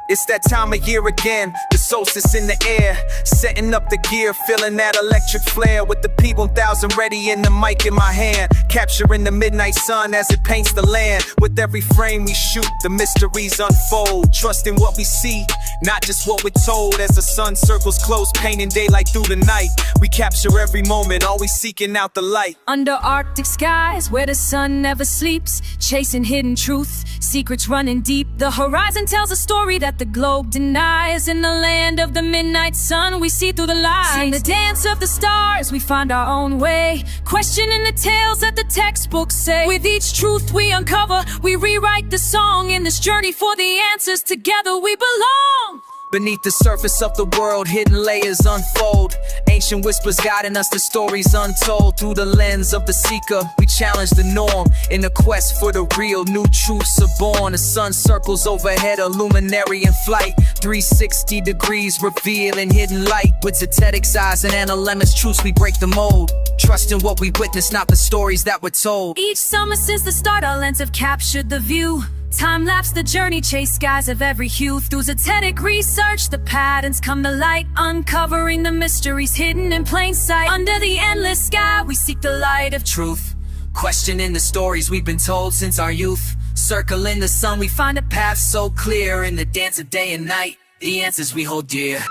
It's that time of year again, the solstice in the air, setting up the gear, feeling that electric flare with the 𝓣𝓮 ready and the mic in my hand, capturing the midnight sun as it paints the land. With every frame we shoot, the mysteries unfold, trusting what we see, not just what we're told. As the sun circles close, painting daylight through the night, we capture every moment, always seeking out the light. Under Arctic skies, where the sun never sleeps, chasing hidden truth, secrets running deep. The horizon tells a story that the globe denies. In the land of the midnight sun, we see through the lies. In the dance of the stars, we find our own way, questioning the tales that the textbooks say. With each truth we uncover, we rewrite the song. In this journey for the answers, together we belong. Beneath the surface of the world, hidden layers unfold, ancient whispers guiding us to stories untold. Through the lens of the seeker, we challenge the norm. In the quest for the real, new truths are born. The sun circles overhead, a luminary in flight, 360 degrees revealing hidden light. With Zetetic's eyes and 𝓤𝓮 truths, we break the mold, trusting what we witness, not the stories that were told. Each summer since the start, our lens have captured the view. Time-lapse the journey, chase skies of every hue. Through Zetetic research, the patterns come to light, uncovering the mysteries hidden in plain sight. Under the endless sky, we seek the light of truth, questioning the stories we've been told since our youth. Circling the sun, we find a path so clear. In the dance of day and night, the answers we hold dear.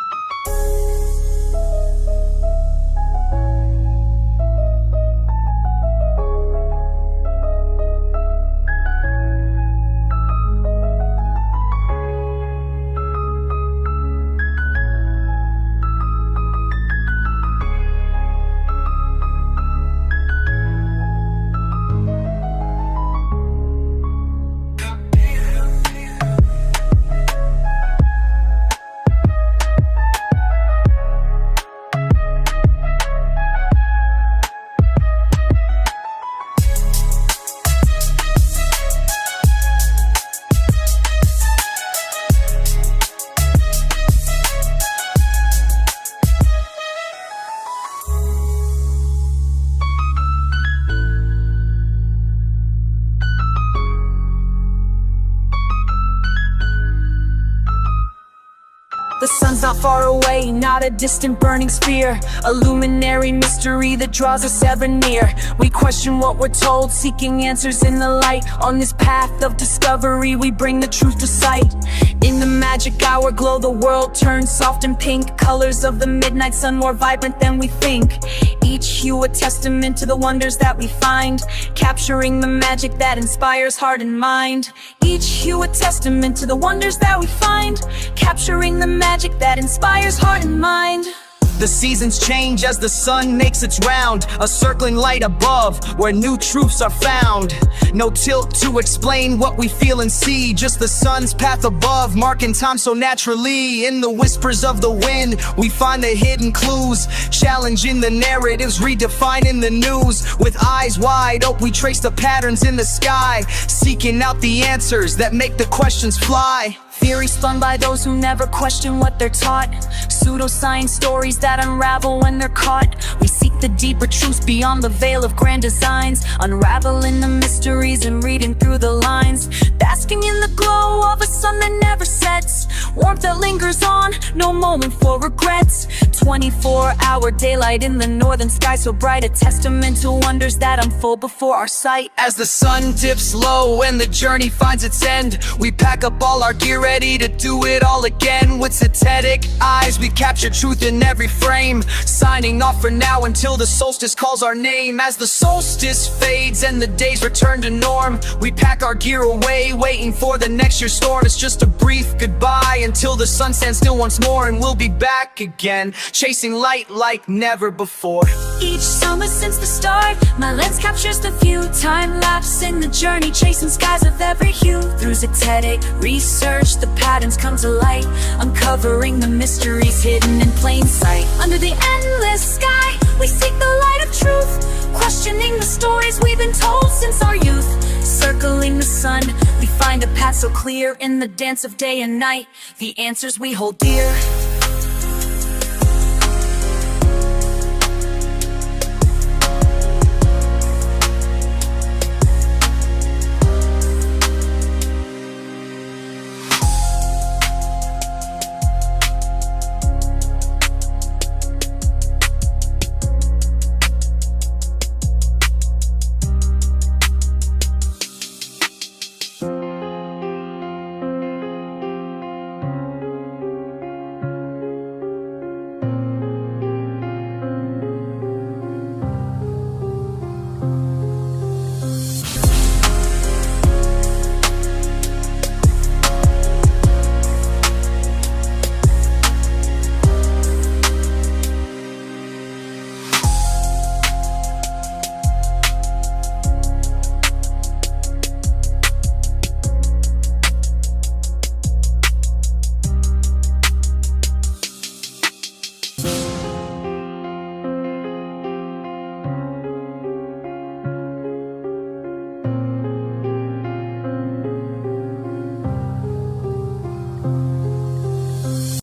The sun's not far away, not a distant burning sphere, a luminary mystery that draws us ever near. We question what we're told, seeking answers in the light. On this path of discovery, we bring the truth to sight. In the magic hour glow, the world turns soft and pink, colors of the midnight sun more vibrant than we think. Each hue a testament to the wonders that we find, capturing the magic that inspires heart and mind. Each hue a testament to the wonders that we find, capturing the magic that inspires heart and mind. The seasons change as the sun makes its round, a circling light above where new truths are found. No tilt to explain what we feel and see, just the sun's path above, marking time so naturally. In the whispers of the wind, we find the hidden clues, challenging the narratives, redefining the news. With eyes wide open, we trace the patterns in the sky, seeking out the answers that make the questions fly. Theory spun by those who never question what they're taught, pseudoscience stories that unravel when they're caught. We seek the deeper truths beyond the veil of grand designs, unraveling the mysteries and reading through the lines. Basking in the glow of a sun that never sets, warmth that lingers on, no moment for regrets. 24-hour daylight in the northern sky, so bright, a testament to wonders that unfold before our sight. As the sun dips low and the journey finds its end, we pack up all our gear, ready to do it all again. With Zetetic eyes, we capture truth in every frame, signing off for now until the solstice calls our name. As the solstice fades and the days return to norm, we pack our gear away, waiting for the next year's storm. It's just a brief goodbye until the sun stands still once more, and we'll be back again, chasing light like never before. Each summer since the start, my lens captures the view, time-lapse in the journey, chasing skies of every hue. Through Zetetic research, the patterns come to light, uncovering the mysteries hidden in plain sight. Under the endless sky, we seek the light of truth, questioning the stories we've been told since our youth. Circling the sun, we find a path so clear. In the dance of day and night, the answers we hold dear.